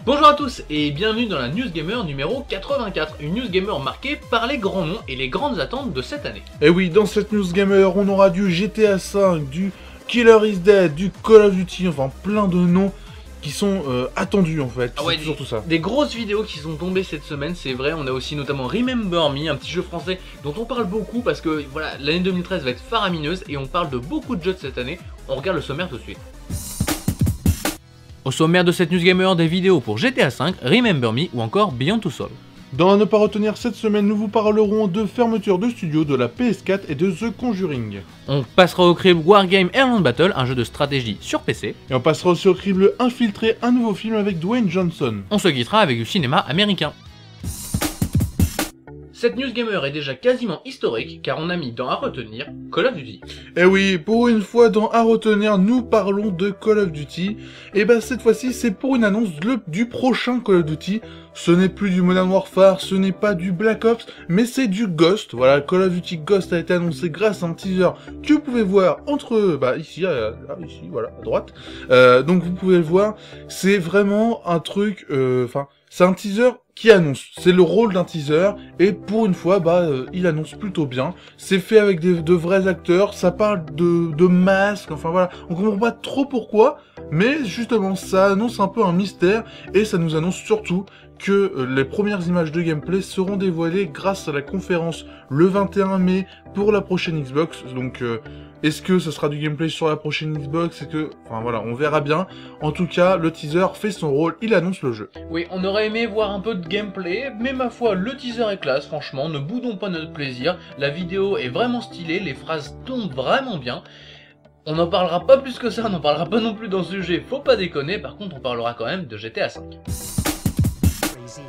Bonjour à tous et bienvenue dans la News Gamer numéro 84, une News Gamer marquée par les grands noms et les grandes attentes de cette année. Et oui, dans cette News Gamer, on aura du GTA V, du Killer is Dead, du Call of Duty, enfin plein de noms qui sont attendus en fait, Ah ouais, c'est surtout ça. Des grosses vidéos qui sont tombées cette semaine, c'est vrai, on a aussi notamment Remember Me, un petit jeu français dont on parle beaucoup parce que voilà, l'année 2013 va être faramineuse et on parle de beaucoup de jeux de cette année, on regarde le sommaire tout de suite. Au sommaire de cette News Gamer, des vidéos pour GTA V, Remember Me ou encore Beyond Two Souls. Dans à ne pas retenir cette semaine, nous vous parlerons de fermeture de studio de la PS4 et de The Conjuring. On passera au crible Wargame Airland Battle, un jeu de stratégie sur PC. Et on passera aussi au crible Infiltré, un nouveau film avec Dwayne Johnson. On se quittera avec du cinéma américain. Cette News Gamer est déjà quasiment historique car on a mis dans à retenir Call of Duty. Et oui, pour une fois dans à retenir, nous parlons de Call of Duty. Et bah cette fois-ci, c'est pour une annonce du prochain Call of Duty. Ce n'est plus du Modern Warfare, ce n'est pas du Black Ops, mais c'est du Ghost. Voilà, Call of Duty Ghost a été annoncé grâce à un teaser que vous pouvez voir entre, ici, ici, voilà, à droite. Donc vous pouvez le voir, c'est vraiment un truc, c'est un teaser qui annonce, c'est le rôle d'un teaser, et pour une fois, il annonce plutôt bien. C'est fait avec de vrais acteurs, ça parle de masques, enfin voilà, on comprend pas trop pourquoi, mais justement, ça annonce un peu un mystère, et ça nous annonce surtout que les premières images de gameplay seront dévoilées grâce à la conférence le 21 mai pour la prochaine Xbox, donc est-ce que ce sera du gameplay sur la prochaine Xbox? On verra bien. En tout cas, le teaser fait son rôle, il annonce le jeu. Oui, on aurait aimé voir un peu de gameplay, mais ma foi, le teaser est classe, franchement, ne boudons pas notre plaisir. La vidéo est vraiment stylée, les phrases tombent vraiment bien. On n'en parlera pas plus que ça, on n'en parlera pas non plus dans ce sujet, faut pas déconner, par contre on parlera quand même de GTA V.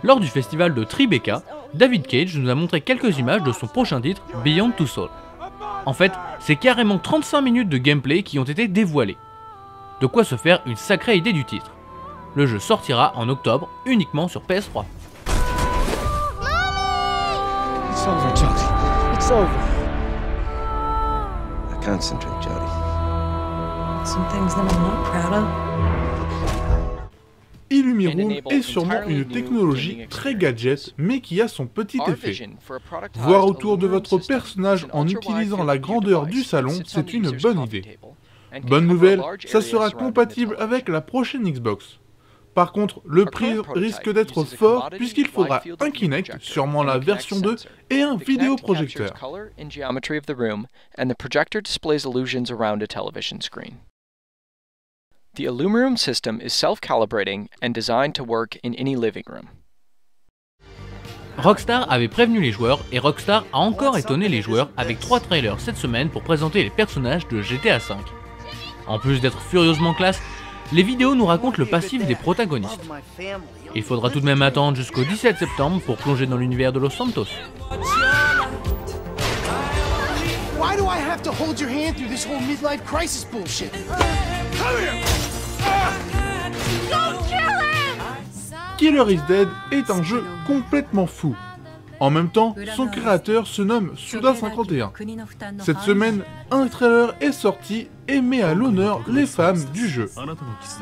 Lors du festival de Tribeca, David Cage nous a montré quelques images de son prochain titre, Beyond Two Souls. En fait, c'est carrément 35 minutes de gameplay qui ont été dévoilées. De quoi se faire une sacrée idée du titre. Le jeu sortira en octobre, uniquement sur PS3. It's over, Jody. It's over. Now concentrate, Jody. Some things that I'm not proud of. Illumiroom est sûrement une technologie très gadget, mais qui a son petit effet. Voir autour de votre personnage en utilisant la grandeur du salon, c'est une bonne idée. Bonne nouvelle, ça sera compatible avec la prochaine Xbox. Par contre, le prix risque d'être fort puisqu'il faudra un Kinect, sûrement la version 2, et un vidéoprojecteur. The Illumiroom system is self-calibrating and designed to work in any living room. Rockstar avait prévenu les joueurs et Rockstar a encore étonné les joueurs avec 3 trailers cette semaine pour présenter les personnages de GTA V. En plus d'être furieusement classe, les vidéos nous racontent le passif des protagonistes. Il faudra tout de même attendre jusqu'au 17 septembre pour plonger dans l'univers de Los Santos. Why do I have to hold your hand through this whole midlife crisis bullshit? Come here! Don't kill him! Killer is Dead est un jeu complètement fou. En même temps, son créateur se nomme Suda51. Cette semaine, un trailer est sorti et met à l'honneur les femmes du jeu.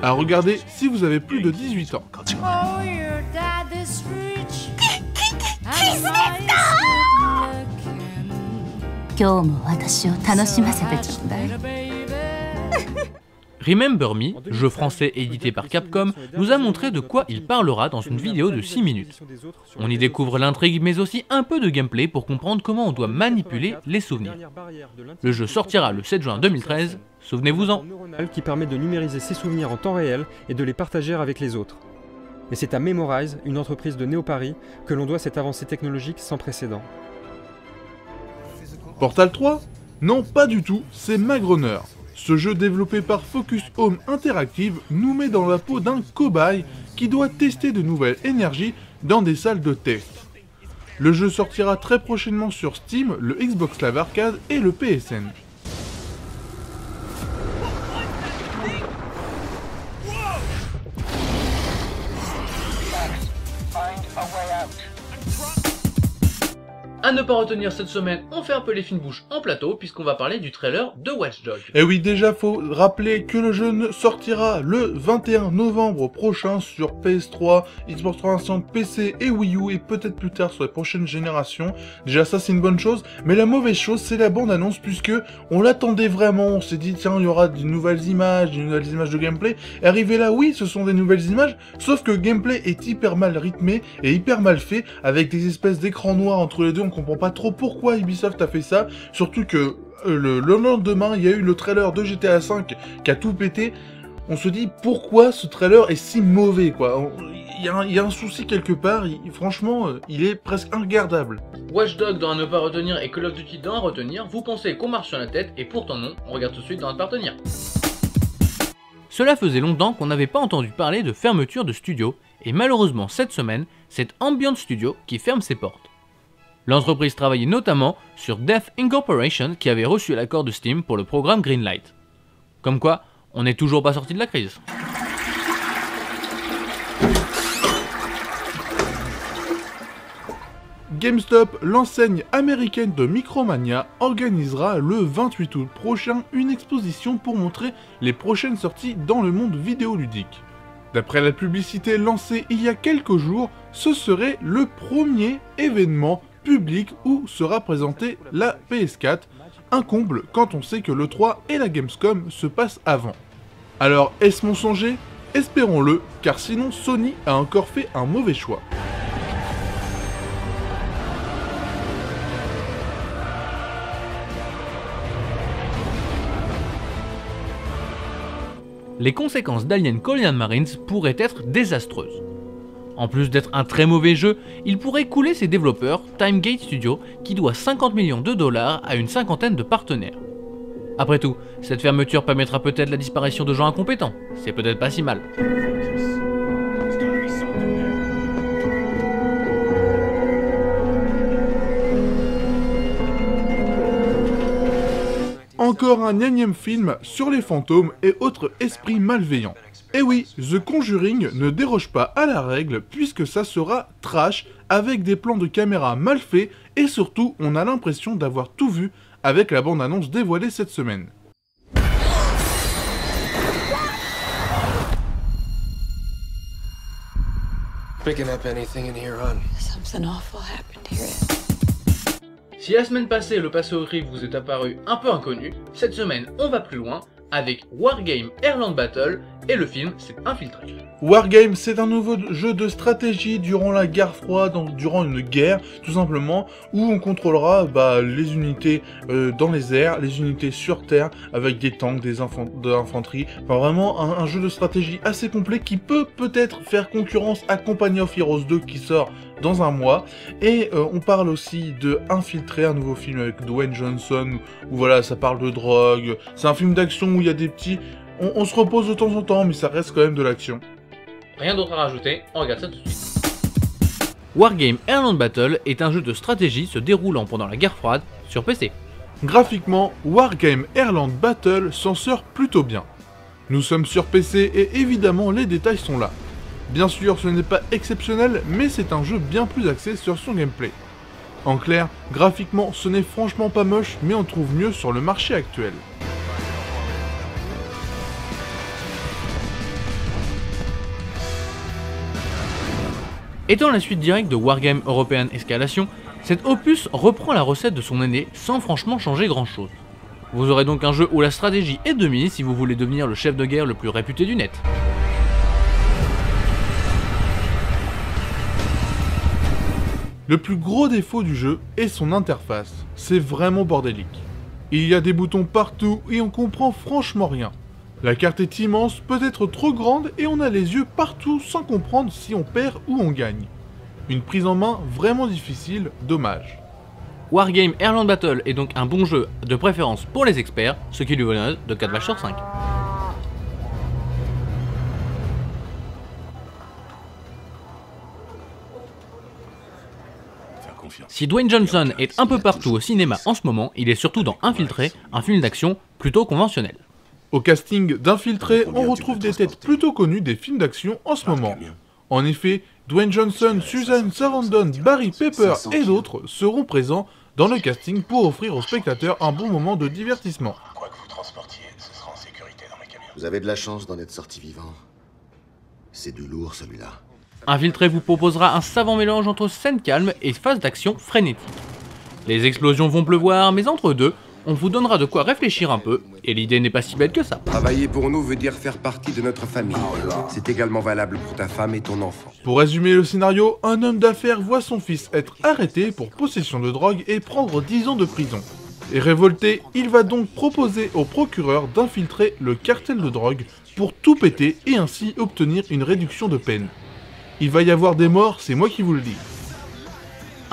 À regarder si vous avez plus de 18 ans. Oh, your dad is rich. Remember Me, jeu français édité par Capcom, nous a montré de quoi il parlera dans une vidéo de 6 minutes. On y découvre l'intrigue mais aussi un peu de gameplay pour comprendre comment on doit manipuler les souvenirs. Le jeu sortira le 7 juin 2013, souvenez-vous-en. Qui permet de numériser ses souvenirs en temps réel et de les partager avec les autres. Mais c'est à Memorize, une entreprise de Néo-Paris, que l'on doit cette avancée technologique sans précédent. Portal 3? Non, pas du tout, c'est Magrunner. Ce jeu développé par Focus Home Interactive nous met dans la peau d'un cobaye qui doit tester de nouvelles énergies dans des salles de test. Le jeu sortira très prochainement sur Steam, le Xbox Live Arcade et le PSN. À ne pas retenir cette semaine, on fait un peu les fines bouches en plateau puisqu'on va parler du trailer de Watch Dogs. Et oui, déjà faut rappeler que le jeu sortira le 21 novembre prochain sur PS3, Xbox 360, PC et Wii U et peut-être plus tard sur les prochaines générations. Déjà ça c'est une bonne chose, mais la mauvaise chose c'est la bande-annonce puisque on l'attendait vraiment, on s'est dit tiens il y aura des nouvelles images de gameplay. Et arrivé là, oui ce sont des nouvelles images, sauf que le gameplay est hyper mal rythmé et hyper mal fait, avec des espèces d'écrans noirs entre les deux, on comprend pas trop pourquoi Ubisoft a fait ça, surtout que le lendemain, il y a eu le trailer de GTA V qui a tout pété. On se dit pourquoi ce trailer est si mauvais, quoi. Il y a un souci quelque part, franchement, il est presque regardable. Watch Dogs dans à ne pas retenir et Call of Duty dans à retenir, vous pensez qu'on marche sur la tête et pourtant non, on regarde tout de suite dans à ne pas retenir. Cela faisait longtemps qu'on n'avait pas entendu parler de fermeture de studio, et malheureusement cette semaine, c'est Ambient Studio qui ferme ses portes. L'entreprise travaillait notamment sur Death Incorporation qui avait reçu l'accord de Steam pour le programme Greenlight. Comme quoi, on n'est toujours pas sorti de la crise. GameStop, l'enseigne américaine de Micromania, organisera le 28 août prochain une exposition pour montrer les prochaines sorties dans le monde vidéoludique. D'après la publicité lancée il y a quelques jours, ce serait le premier événement public où sera présentée la PS4, un comble quand on sait que l'E3 et la Gamescom se passent avant. Alors est-ce mensonger? Espérons-le, car sinon Sony a encore fait un mauvais choix. Les conséquences d'Alien Colonial Marines pourraient être désastreuses. En plus d'être un très mauvais jeu, il pourrait couler ses développeurs, Timegate Studio, qui doit 50 millions de dollars à une cinquantaine de partenaires. Après tout, cette fermeture permettra peut-être la disparition de gens incompétents, c'est peut-être pas si mal. Encore un énième film sur les fantômes et autres esprits malveillants. Et oui, The Conjuring ne déroge pas à la règle puisque ça sera trash avec des plans de caméra mal faits et surtout on a l'impression d'avoir tout vu avec la bande-annonce dévoilée cette semaine. Picking up anything in here, hon? Something awful happened here. Si la semaine passée le passé horrible vous est apparu un peu inconnu, cette semaine on va plus loin avec Wargame Airland Battle et le film c'est Infiltré. Wargame, c'est un nouveau jeu de stratégie durant la guerre froide, durant une guerre tout simplement, où on contrôlera les unités dans les airs, les unités sur terre, avec des tanks, de l'infanterie. Enfin vraiment un jeu de stratégie assez complet qui peut peut-être faire concurrence à Company of Heroes 2 qui sort dans un mois. Et on parle aussi de Infiltré, un nouveau film avec Dwayne Johnson, où voilà, ça parle de drogue. C'est un film d'action où il y a des petits... On se repose de temps en temps, mais ça reste quand même de l'action. Rien d'autre à rajouter, on regarde ça tout de suite. Wargame Airland Battle est un jeu de stratégie se déroulant pendant la guerre froide sur PC. Graphiquement, Wargame Airland Battle s'en sort plutôt bien. Nous sommes sur PC et évidemment les détails sont là. Bien sûr ce n'est pas exceptionnel, mais c'est un jeu bien plus axé sur son gameplay. En clair, graphiquement ce n'est franchement pas moche, mais on trouve mieux sur le marché actuel. Étant la suite directe de Wargame European Escalation, cet opus reprend la recette de son aîné sans franchement changer grand chose. Vous aurez donc un jeu où la stratégie est de mise si vous voulez devenir le chef de guerre le plus réputé du net. Le plus gros défaut du jeu est son interface, c'est vraiment bordélique. Il y a des boutons partout et on comprend franchement rien. La carte est immense, peut-être trop grande et on a les yeux partout sans comprendre si on perd ou on gagne. Une prise en main vraiment difficile, dommage. Wargame Airland Battle est donc un bon jeu de préférence pour les experts, ce qui lui vaut une note de 4 vaches sur 5. Si Dwayne Johnson est un peu partout au cinéma en ce moment, il est surtout dans Infiltré, un film d'action plutôt conventionnel. Au casting d'Infiltré, on retrouve des têtes plutôt connues des films d'action en ce moment. En effet, Dwayne Johnson, Susan Sarandon, Barry Pepper et d'autres seront présents dans le casting pour offrir aux spectateurs un bon moment de divertissement. Quoi que vous transportiez, ce sera en sécurité dans mes camions. Vous avez de la chance d'en être sorti vivant. C'est du lourd celui-là. Infiltré vous proposera un savant mélange entre scène calme et phase d'action frénétique. Les explosions vont pleuvoir, mais entre deux, on vous donnera de quoi réfléchir un peu, et l'idée n'est pas si bête que ça. Travailler pour nous veut dire faire partie de notre famille. C'est également valable pour ta femme et ton enfant. Pour résumer le scénario, un homme d'affaires voit son fils être arrêté pour possession de drogue et prendre 10 ans de prison. Et révolté, il va donc proposer au procureur d'infiltrer le cartel de drogue pour tout péter et ainsi obtenir une réduction de peine. Il va y avoir des morts, c'est moi qui vous le dis.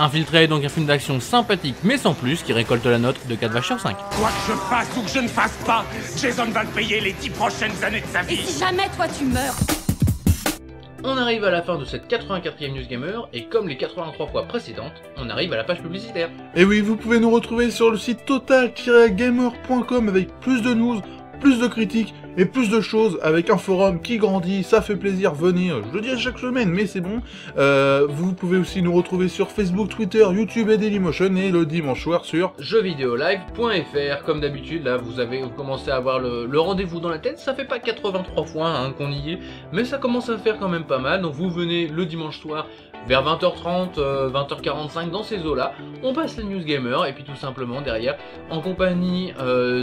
Infiltré est donc un film d'action sympathique mais sans plus qui récolte la note de 4 vaches sur 5. Quoi que je fasse ou que je ne fasse pas, Jason va le payer les 10 prochaines années de sa Et vie. si jamais toi tu meurs? On arrive à la fin de cette 84e News Gamer et comme les 83 fois précédentes, on arrive à la page publicitaire. Et oui, vous pouvez nous retrouver sur le site total-gamer.com avec plus de news, plus de critiques et plus de choses avec un forum qui grandit, ça fait plaisir, venez, je le dis à chaque semaine, mais c'est bon. Vous pouvez aussi nous retrouver sur Facebook, Twitter, YouTube et Dailymotion et le dimanche soir sur jeuxvideolive.fr. Comme d'habitude, là vous commencez à avoir le rendez-vous dans la tête, ça fait pas 83 fois hein, qu'on y est, mais ça commence à faire quand même pas mal, donc vous venez le dimanche soir vers 20h30, 20h45 dans ces eaux-là, on passe les News Gamer et puis tout simplement derrière, en compagnie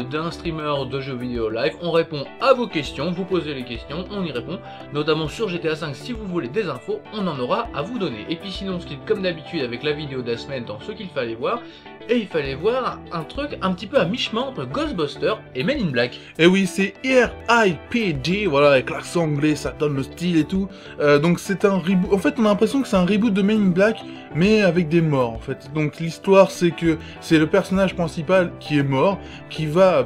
d'un streamer de jeux vidéo live, on répond à vos questions, vous posez les questions, on y répond, notamment sur GTA V si vous voulez des infos, on en aura à vous donner. Et puis sinon on se quitte comme d'habitude avec la vidéo de la semaine dans ce qu'il fallait voir, et il fallait voir un truc un petit peu à mi-chemin entre Ghostbusters et Men in Black. Et oui, c'est R.I.P.D. Voilà, avec l'accent anglais, ça donne le style et tout. Donc c'est un reboot. En fait, on a l'impression que c'est un reboot de Men in Black, mais avec des morts, en fait. Donc l'histoire, c'est que c'est le personnage principal qui est mort, qui va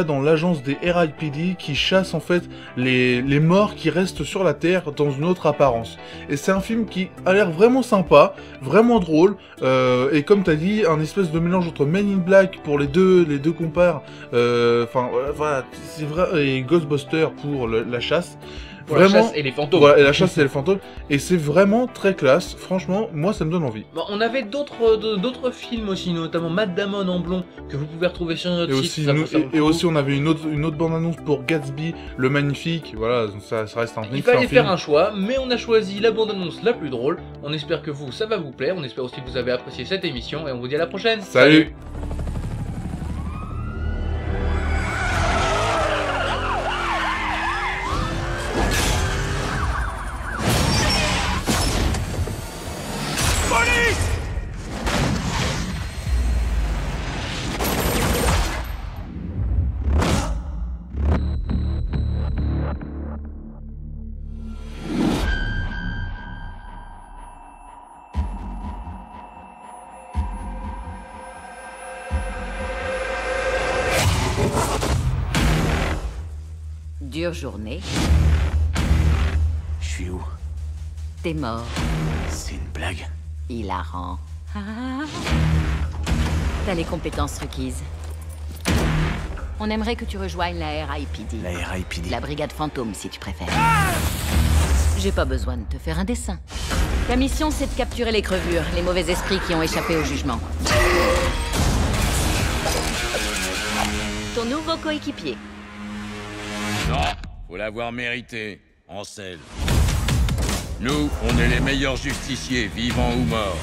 dans l'agence des RIPD, qui chasse en fait les morts qui restent sur la Terre dans une autre apparence. Et c'est un film qui a l'air vraiment sympa, vraiment drôle, et comme t'as dit, un espèce de mélange entre Men in Black pour les deux compères, voilà, c'est vrai, et Ghostbusters pour la chasse. Vraiment, la chasse et les fantômes. Voilà, et la chasse et les fantômes. Et c'est vraiment très classe. Franchement, moi, ça me donne envie. Bon, on avait d'autres films aussi, notamment Matt Damon en blond, que vous pouvez retrouver sur notre site. Aussi, on avait une autre bande-annonce pour Gatsby, le magnifique. Voilà, ça reste un film. Il fallait faire un choix, mais on a choisi la bande-annonce la plus drôle. On espère que ça va vous plaire. On espère aussi que vous avez apprécié cette émission. Et on vous dit à la prochaine. Salut. Dure journée. Je suis où? T'es mort. C'est une blague. Hilarant. T'as les compétences requises. On aimerait que tu rejoignes la RIPD. La RIPD? La brigade fantôme, si tu préfères. J'ai pas besoin de te faire un dessin. Ta mission, c'est de capturer les crevures, les mauvais esprits qui ont échappé au jugement. Ton nouveau coéquipier. Non, faut l'avoir mérité, Ansel. Nous, on est les meilleurs justiciers, vivants ou morts.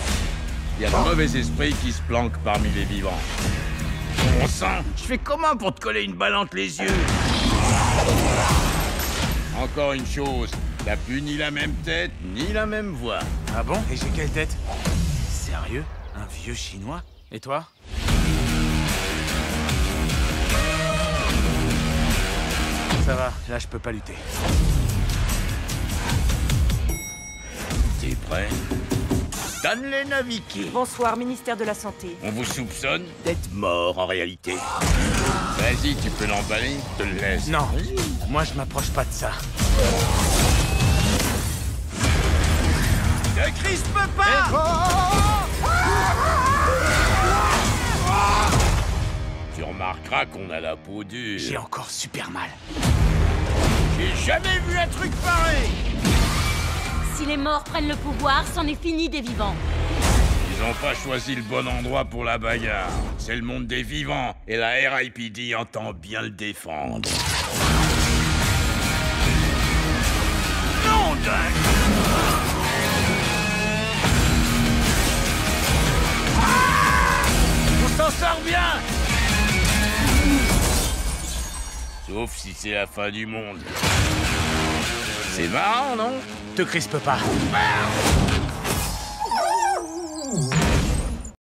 Il y a de mauvais esprits qui se planquent parmi les vivants. Bon sang, je fais comment pour te coller une balle entre les yeux? Encore une chose, t'as plus ni la même tête, ni la même voix. Ah bon? Et j'ai quelle tête? Sérieux? Un vieux chinois? Et toi? Ça va, là je peux pas lutter. T'es prêt? Stanley Naviki. Bonsoir, ministère de la Santé. On vous soupçonne d'être mort en réalité. Vas-y, tu peux l'emballer, je te le laisse. Non, moi je m'approche pas de ça. Ne crispe pas! Tu remarqueras qu'on a la peau dure. J'ai encore super mal. J'ai jamais vu un truc pareil! Si les morts prennent le pouvoir, c'en est fini des vivants. Ils ont pas choisi le bon endroit pour la bagarre. C'est le monde des vivants, et la RIPD entend bien le défendre. Non, Jack! On s'en sort bien! Sauf si c'est la fin du monde. C'est marrant, non? Te crispe pas.